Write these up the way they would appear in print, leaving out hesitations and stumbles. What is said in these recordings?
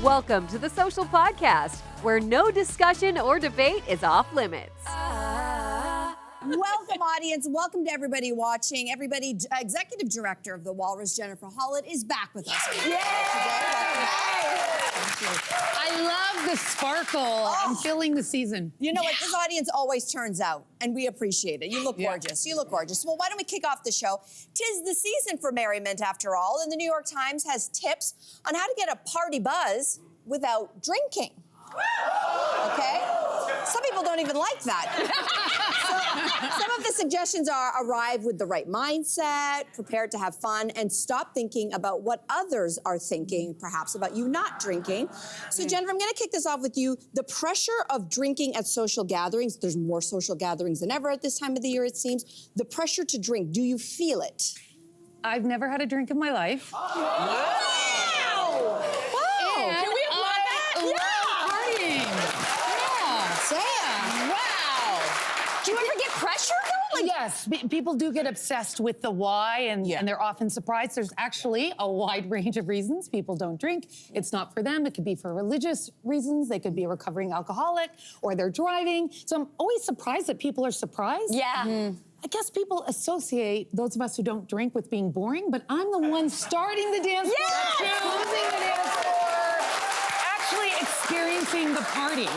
Welcome to the Social Podcast, where no discussion or debate is off limits. Welcome, audience. Welcome to everybody watching. Everybody, Executive Director of the Walrus, Jennifer Hollett, is back with us. Today. I love the sparkle. I'm feeling the season. You know what? This audience always turns out, and we appreciate it. You look gorgeous. You look gorgeous. Well, why don't we kick off the show? 'Tis the season for merriment, after all, and the New York Times has tips on how to get a party buzz without drinking. Okay? Some people don't even like that. Some of the suggestions are arrive with the right mindset, prepared to have fun, and stop thinking about what others are thinking, perhaps about you not drinking. So, Jennifer, I'm going to kick this off with you. The pressure of drinking at social gatherings, there's more social gatherings than ever at this time of the year, it seems. The pressure to drink, do you feel it? I've never had a drink in my life. Wow! Can we applaud that? Love partying. Sam. Wow. Do you ever get pressure though? Yes, people do get obsessed with the why, and they're often surprised. There's actually a wide range of reasons people don't drink. It's not for them. It could be for religious reasons. They could be a recovering alcoholic, or they're driving. So I'm always surprised that people are surprised. Yeah. I guess people associate those of us who don't drink with being boring, but I'm the one starting the dance floor, closing the dance floor, actually experiencing the party.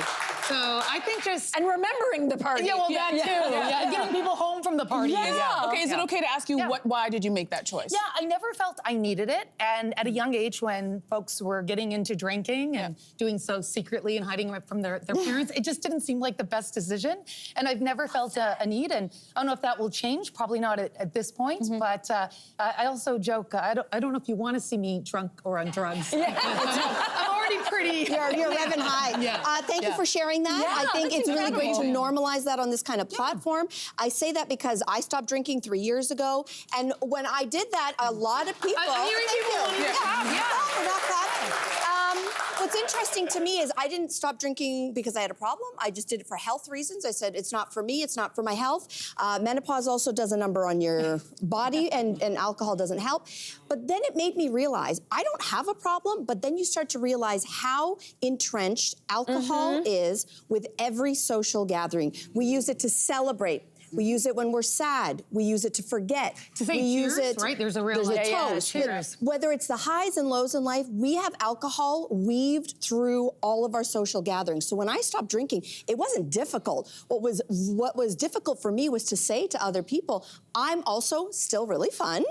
So I think just... And remembering the party. Yeah, well, that too. Yeah, getting people home from the party. Okay, is it okay to ask you why did you make that choice? Yeah, I never felt I needed it. And at a young age, when folks were getting into drinking and doing so secretly and hiding it from their parents, it just didn't seem like the best decision. And I've never felt a need. And I don't know if that will change, probably not at this point. But I also joke, I don't know if you want to see me drunk or on drugs. I'm already pretty... You're revving high. Thank you for sharing that. Yeah, I think it's really great to incredible. normalize that on this kind of platform. I say that because I stopped drinking 3 years ago, and when I did that, a lot of people... I'm hearing people. What's interesting to me is I didn't stop drinking because I had a problem. I just did it for health reasons. I said, it's not for me, it's not for my health. Menopause also does a number on your body, and alcohol doesn't help. But then it made me realize I don't have a problem, but then you start to realize how entrenched alcohol is with every social gathering. We use it to celebrate. We use it when we're sad. We use it to forget. To say cheers, right? There's a toast. Cheers. Whether it's the highs and lows in life, we have alcohol weaved through all of our social gatherings. So when I stopped drinking, it wasn't difficult. What was difficult for me was to say to other people, I'm also still really fun.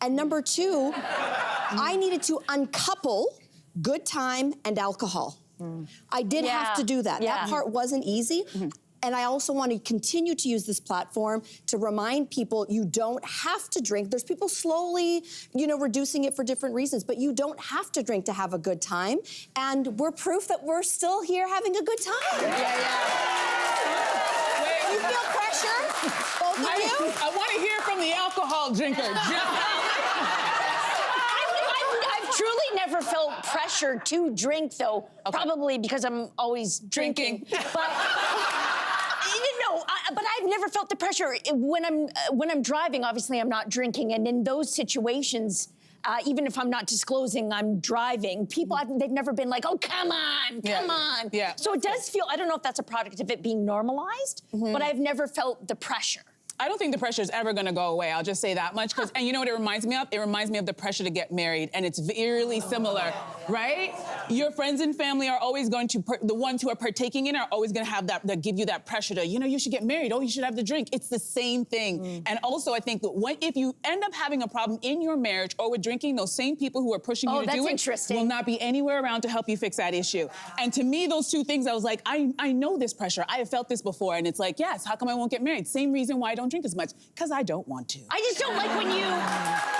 And number two, I needed to uncouple good time and alcohol. I did have to do that. That part wasn't easy. And I also want to continue to use this platform to remind people you don't have to drink. There's people slowly, reducing it for different reasons, but you don't have to drink to have a good time. And we're proof that we're still here having a good time. You feel pressure? Both of you? I want to hear from the alcohol drinker. I've truly never felt pressure to drink, though. Probably because I'm always drinking. But I've never felt the pressure when I'm driving. Obviously, I'm not drinking, and in those situations, even if I'm not disclosing I'm driving, people they've never been like, "Oh, come on." Yeah. So it does feel. I don't know if that's a product of it being normalized, but I've never felt the pressure. I don't think the pressure is ever going to go away. I'll just say that much. And you know what it reminds me of? It reminds me of the pressure to get married. And it's eerily similar, right? Your friends and family are always going to, the ones who are partaking in are always going to have that give you that pressure to, you should get married. Oh, you should have the drink. It's the same thing. And also, I think that if you end up having a problem in your marriage or with drinking, those same people who are pushing you to do it will not be anywhere around to help you fix that issue. And to me, those two things, I was like, I know this pressure. I have felt this before. And it's like, yes, how come I won't get married? Same reason why I don't drink as much, because I don't want to. I just don't like when you...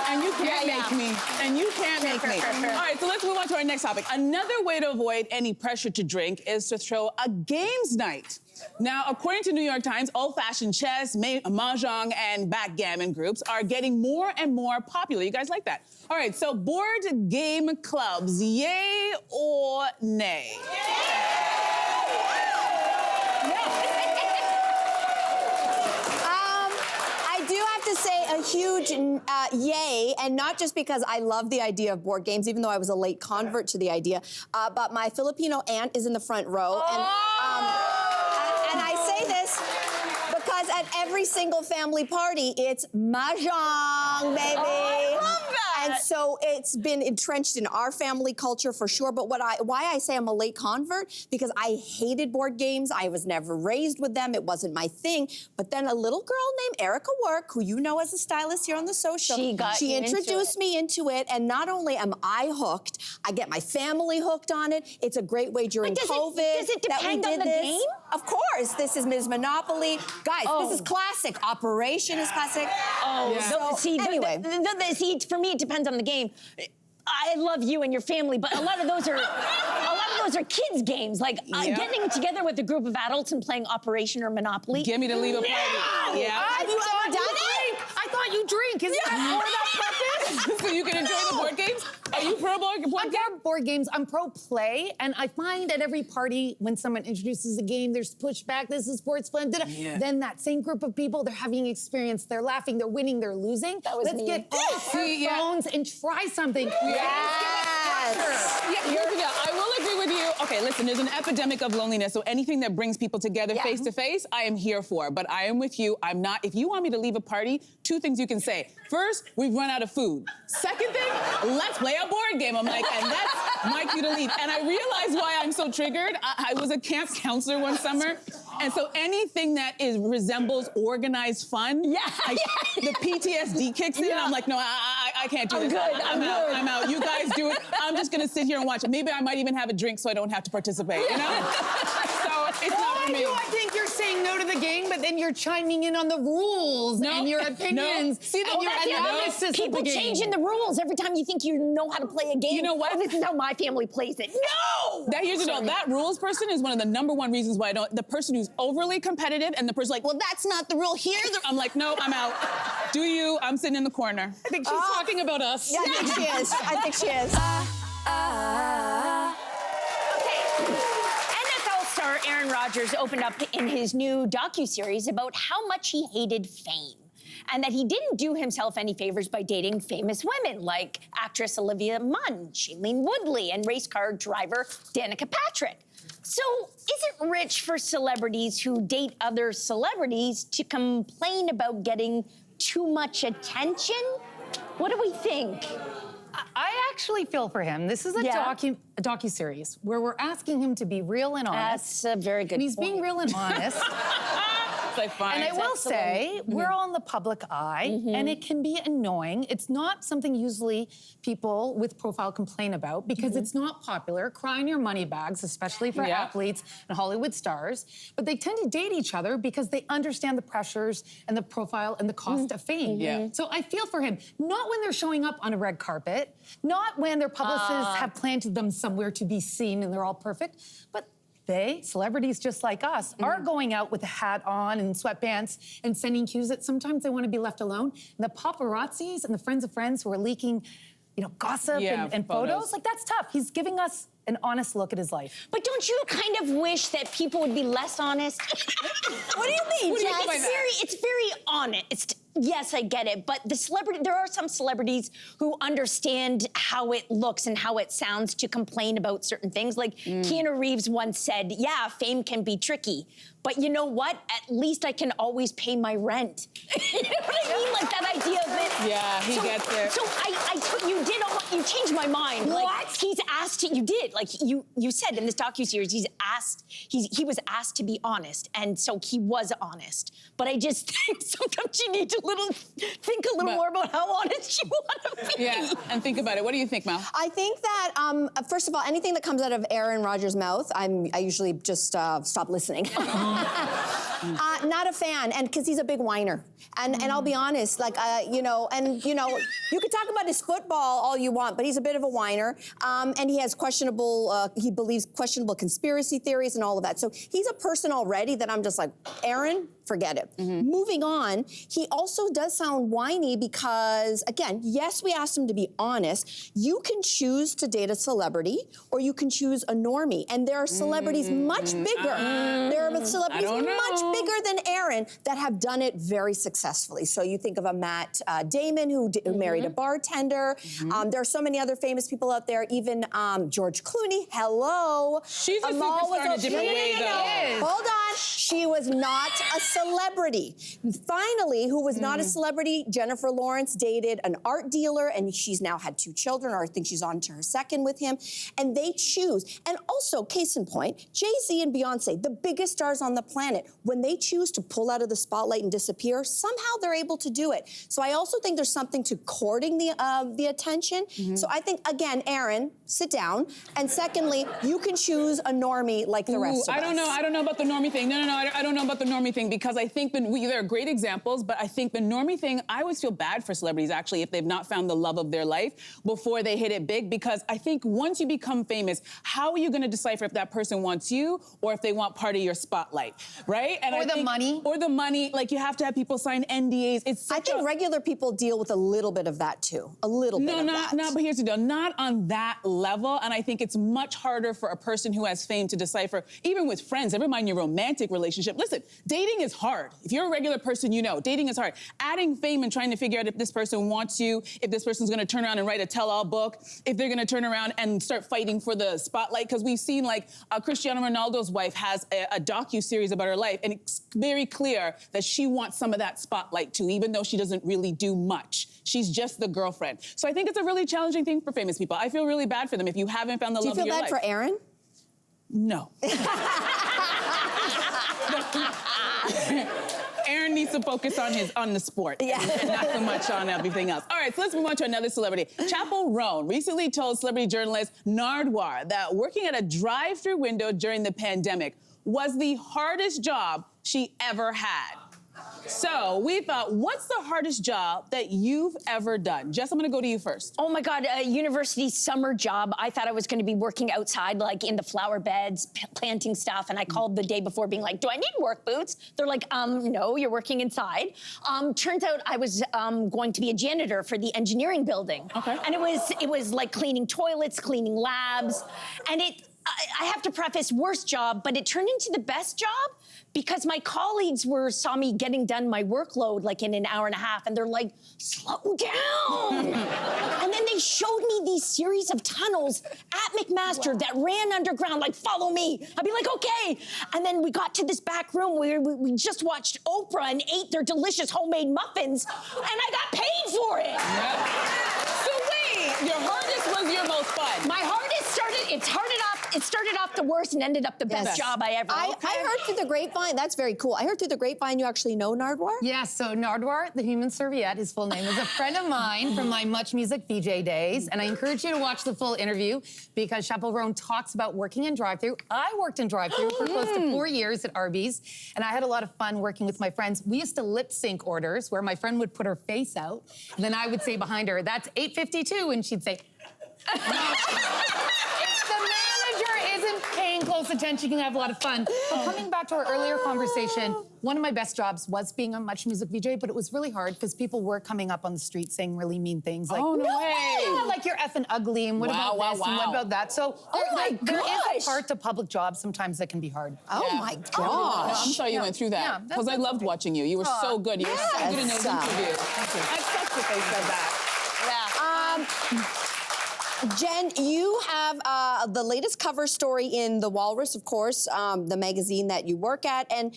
And you can't make me. And you can't make me. All right, so let's move on to our next topic. Another way to avoid any pressure to drink is to throw a games night. Now, according to New York Times, old-fashioned chess, mahjong, and backgammon groups are getting more and more popular. You guys like that? All right, so board game clubs, yay or nay? I do have like to say a huge yay, and not just because I love the idea of board games, even though I was a late convert to the idea, but my Filipino aunt is in the front row. And I say this because at every single family party, it's mahjong, baby. I love that. And so it's been entrenched in our family culture for sure. But why I say I'm a late convert, because I hated board games. I was never raised with them. It wasn't my thing. But then a little girl named Erica Work, who you know as a stylist here on the social, she introduced me into it. And not only am I hooked, I get my family hooked on it. It's a great way during COVID. Does it depend on the game? Of course. This is Ms. Monopoly. Guys, this is classic. Operation is classic. So, anyway. See, for me, it depends on the game. I love you and your family, but a lot of those are kids' games. Like getting together with a group of adults and playing Operation or Monopoly. Get me to leave a party. Yeah. Have you ever done it? I thought you drink. Isn't that for that purpose? So you can enjoy the board games? Are you pro board I'm game? pro board games. I'm pro play, and I find at every party when someone introduces a game, there's pushback. This is sports fun. Then that same group of people, they're having experience. They're laughing. They're winning. They're losing. Let's get off our phones and try something. I will agree with you. Okay, listen, there's an epidemic of loneliness, so anything that brings people together face to face, I am here for. But I am with you. I'm not. If you want me to leave a party, two things you can say. First, we've run out of food. Second thing, let's play a board game. I'm like, and that's my cue to leave. And I realize why I'm so triggered. I was a camp counselor one summer. And so anything that resembles organized fun, the PTSD kicks in. I'm like, no, I can't do this. I'm out. You guys do it. I'm just gonna sit here and watch it. Maybe I might even have a drink so I don't have to participate, you know? So it's not for me. I think you're saying no to the game, but then you're chiming in on the rules and your opinions. See, and your analysis of the People game. changing the rules every time you think you know how to play a game. You know what? Oh, this is how my family plays it. No! Here's the deal. That rules person is one of the #1 reasons why I don't. The person who's overly competitive and the person like, well, that's not the rule here. I'm like, no, I'm out. Do you? I'm sitting in the corner. I think she's talking about us. Yeah, I think she is. I think she is. Okay. NFL star Aaron Rodgers opened up in his new docuseries about how much he hated fame, and that he didn't do himself any favors by dating famous women like actress Olivia Munn, Shailene Woodley, and race car driver Danica Patrick. So, is it rich for celebrities who date other celebrities to complain about getting too much attention? What do we think? I actually feel for him. This is a docuseries where we're asking him to be real and honest. That's a very good And he's point. being real and honest. Like, fine. And I will say, we're all in the public eye, and it can be annoying. It's not something usually people with profile complain about because it's not popular. Cry in your money bags, especially for athletes and Hollywood stars. But they tend to date each other because they understand the pressures and the profile and the cost of fame. So I feel for him. Not when they're showing up on a red carpet, not when their publicists have planted them somewhere to be seen and they're all perfect, but they, celebrities just like us, are going out with a hat on and sweatpants and sending cues that sometimes they want to be left alone. And the paparazzis and the friends of friends who are leaking, gossip and photos, like that's tough. He's giving us an honest look at his life. But don't you kind of wish that people would be less honest? What do you mean, Jess? It's very honest. Yes, I get it, but there are some celebrities who understand how it looks and how it sounds to complain about certain things. Like Keanu Reeves once said, yeah, fame can be tricky, but you know what? At least I can always pay my rent. You know what I mean? Like that idea of it. Yeah, he gets it. So you changed my mind. What? Like, he's asked, you did. Like you said in this docuseries, he was asked to be honest, and so he was honest. But I just think sometimes you need to think a little more about how honest you want to be. Yeah, and think about it. What do you think, Mel? I think that, first of all, anything that comes out of Aaron Rodgers' mouth, I usually just stop listening. Not a fan, and because he's a big whiner. And I'll be honest, you could talk about his football all you want, but he's a bit of a whiner. And he has he believes questionable conspiracy theories and all of that. So he's a person already that I'm just like, Aaron, forget it. Moving on, he also does sound whiny because, again, yes, we asked him to be honest. You can choose to date a celebrity or you can choose a normie. And there are celebrities much bigger. There are celebrities much bigger than Aaron that have done it very successfully. So you think of a Matt Damon who married a bartender. There are so many other famous people out there, even George Clooney. Hello. She's a Amal superstar in a different way, though. Hold on. She was not a celebrity. Finally, who was not a celebrity, Jennifer Lawrence dated an art dealer, and she's now had 2 children, or I think she's on to her second with him. And they choose. And also, case in point, Jay-Z and Beyonce, the biggest stars on the planet, when they choose to pull out of the spotlight and disappear, somehow they're able to do it. So I also think there's something to courting the attention. So I think, again, Aaron, sit down. And secondly, you can choose a normie like the rest of us. I don't know about the normie thing. No, I don't know about the normie thing because I think there are great examples, but I think the normie thing, I always feel bad for celebrities, actually, if they've not found the love of their life before they hit it big, because I think once you become famous, how are you going to decipher if that person wants you or if they want part of your spotlight, right? And or the money. Or the money. Like, you have to have people sign NDAs. I think regular people deal with a little bit of that, too. A little bit of that. No, but here's the deal. Not on that level, and I think it's much harder for a person who has fame to decipher, even with friends, never mind your romantic relationship. Listen, dating is hard. If you're a regular person, you know, dating is hard. Adding fame and trying to figure out if this person wants you, if this person's gonna turn around and write a tell-all book, if they're gonna turn around and start fighting for the spotlight, because we've seen, like, Cristiano Ronaldo's wife has a docu-series about her life, and it's very clear that she wants some of that spotlight too, even though she doesn't really do much. She's just the girlfriend. So I think it's a really challenging thing for famous people. I feel really bad for them if you haven't found the love of your life. Do you feel bad for Aaron? No. Aaron needs to focus on the sport and not so much on everything else. All right, so let's move on to another celebrity. Chappell Roan recently told celebrity journalist Nardwuar that working at a drive-thru window during the pandemic was the hardest job she ever had. So we thought, what's the hardest job that you've ever done? Jess, I'm gonna go to you first. Oh my God, a university summer job. I thought I was gonna be working outside, like in the flower beds, planting stuff. And I called the day before being like, do I need work boots? They're like, no, you're working inside. Turns out I was going to be a janitor for the engineering building. Okay. And it was like cleaning toilets, cleaning labs. And I have to preface, worst job, but it turned into the best job because my colleagues saw me getting done my workload like in an hour and a half, and they're like, slow down. And then they showed me these series of tunnels at McMaster that ran underground, like, follow me. I'd be like, okay. And then we got to this back room where we just watched Oprah and ate their delicious homemade muffins, and I got paid for it. Yeah. So wait, your hardest was your most fun. My hardest it started off the worst and ended up the best job I ever had. I heard through the grapevine, that's very cool. I heard through the grapevine you actually know Nardwuar? Yeah, so Nardwuar, the human serviette, his full name, is a friend of mine from my Much Music VJ days, and I encourage you to watch the full interview because Chappell Roan talks about working in drive-thru. I worked in drive-thru for close to 4 years at Arby's, and I had a lot of fun working with my friends. We used to lip sync orders where my friend would put her face out, and then I would say behind her, that's $8.52, and she'd say, if the manager isn't paying close attention, you can have a lot of fun. But coming back to our earlier conversation, one of my best jobs was being a Much Music VJ, but it was really hard because people were coming up on the street saying really mean things like, oh, no way. Yeah, like you're effing ugly, and what about this, and what about that? So there is a part to public jobs sometimes that can be hard. Oh my No, gosh. I'm sorry you went through that because I loved watching you. You were so good. You were so good in those interviews. I sucked that they said that. Yeah. Jen, you have the latest cover story in The Walrus, of course, the magazine that you work at, and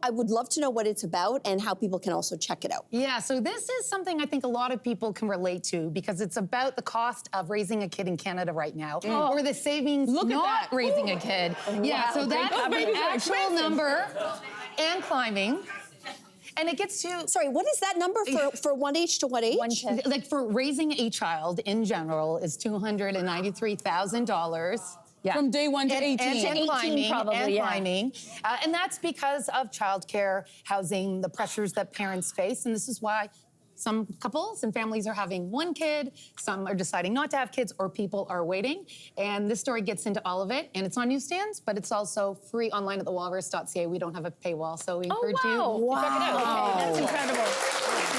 I would love to know what it's about and how people can also check it out. Yeah, so this is something I think a lot of people can relate to because it's about the cost of raising a kid in Canada right now, or the savings not raising a kid. Yeah, so that's the actual number and climbing. And it gets to... Sorry, what is that number for what age to what age? Like for raising a child in general is $293,000. Yeah. From day 1 to 18. And climbing, probably, and yeah. climbing. And that's because of childcare, housing, the pressures that parents face. And this is why Some couples and families are having one kid, some are deciding not to have kids, or people are waiting. And this story gets into all of it. And it's on newsstands, but it's also free online at thewalrus.ca. We don't have a paywall, so we encourage you to check it out. Okay, that's incredible.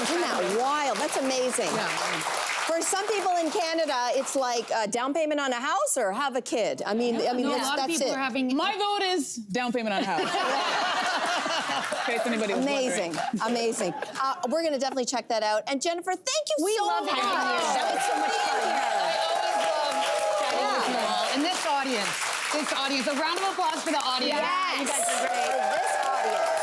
Isn't that wild? That's amazing. For some people in Canada, it's like a down payment on a house or have a kid. I mean, No, a lot of that's people it. are having. My vote is down payment on a house. In case anybody was Amazing, amazing. We're going to definitely check that out. And Jennifer, thank you We so love much. having you. That was so much fun. And this audience, a round of applause for the audience. Yes. You guys are great. For this audience.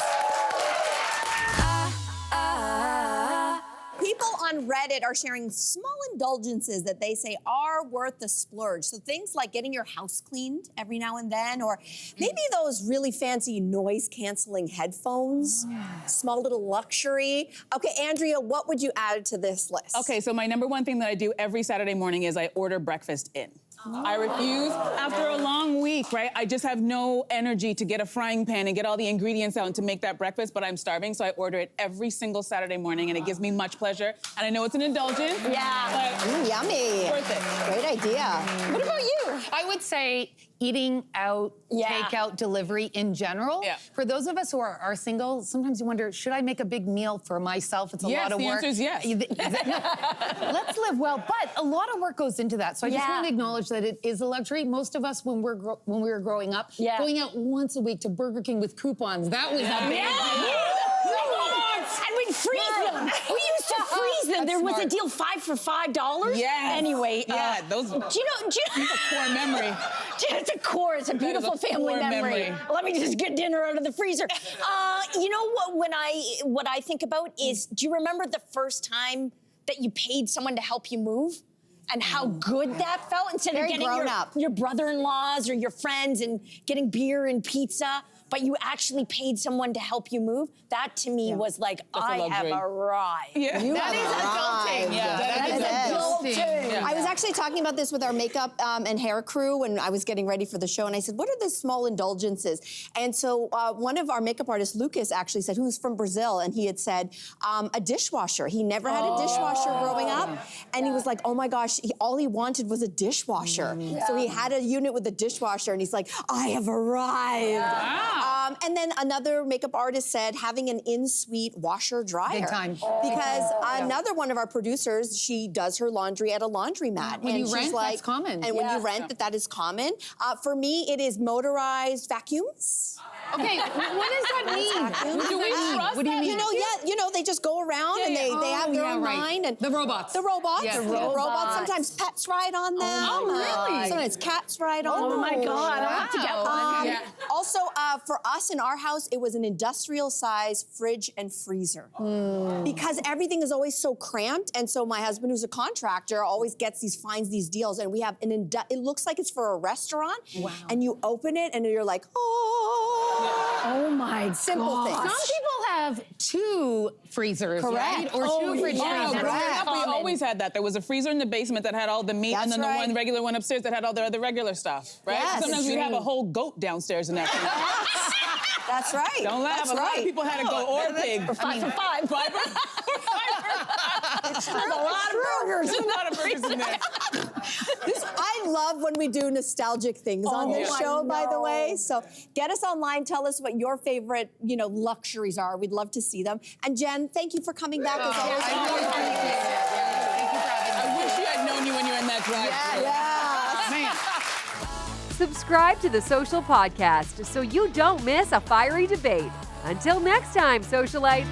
People on Reddit are sharing small indulgences that they say are worth the splurge. So things like getting your house cleaned every now and then, or maybe those really fancy noise-canceling headphones, small little luxury. Okay, Andrea, what would you add to this list? Okay, so my number one thing that I do every Saturday morning is I order breakfast in. I refuse. After a long week, right, I just have no energy to get a frying pan and get all the ingredients out and to make that breakfast, but I'm starving, so I order it every single Saturday morning, and it gives me much pleasure. And I know it's an indulgence, but Yummy. worth it. Great idea. What about you? I would say eating out, takeout, delivery in general. Yeah. For those of us who are single, sometimes you wonder, should I make a big meal for myself? It's a lot of the work. answer is yes. Let's live well, but a lot of work goes into that. So I just want to acknowledge that it is a luxury. Most of us, when we were growing up, going out once a week to Burger King with coupons, that was a big deal. And we'd freeze them. We used to freeze them. There was a deal 5 for $5. Yes. Anyway. Those. Do you know? Core memory. It's a core. It's a beautiful family core memory. Let me just get dinner out of the freezer. You know what? What I think about is, do you remember the first time that you paid someone to help you move? And how good that felt, instead of getting your brother-in-laws or your friends and getting beer and pizza, but you actually paid someone to help you move. That to me was like, I have arrived. Yeah. That is adulting. Yeah, that is adulting. I was actually talking about this with our makeup and hair crew when I was getting ready for the show, and I said, what are the small indulgences? And so one of our makeup artists, Lucas, actually said, who's from Brazil, and he had said, a dishwasher. He never had a dishwasher growing up, and he was like, oh my gosh, all he wanted was a dishwasher. So he had a unit with a dishwasher, and he's like, I have arrived. And then another makeup artist said having an in-suite washer-dryer. Big time. Because another one of our producers, she does her laundry at a laundromat. When and you she's rent, like, that's common. And when you rent, that is common. For me, it is motorized vacuums. Okay, what does that mean? Do we trust What do you mean? You know, they just go around and they have their own mind. And the robots. The robots. Yes. The robots. Sometimes pets ride on them. Oh, really? Sometimes cats ride on them. Oh my God, I have to get one. Also, for us in our house, it was an industrial size fridge and freezer. Because everything is always so cramped. And so my husband, who's a contractor, always finds these deals. And we have it looks like it's for a restaurant. Wow. And you open it and you're like, oh. Oh my Simple things. Some people have 2 freezers, right? Or 2 fridge freezers. Growing up, we always had that. There was a freezer in the basement that had all the meat, and then the regular one upstairs that had all the other regular stuff, right? Yes, Sometimes we'd have a whole goat downstairs in that freezer. That's right. Don't laugh. That's a lot right. of people had to go or pig. For 5 for 5. There's a lot of burgers. There's a lot of burgers in there. I love when we do nostalgic things on this show, by the way. So get us online. Tell us what your favorite, luxuries are. We'd love to see them. And Jen, thank you for coming back as always. I really appreciate it. Thank you for having me. I wish you had known you when you were in that drive-thru. Yeah. Subscribe to the Social Podcast so you don't miss a fiery debate. Until next time, socialites.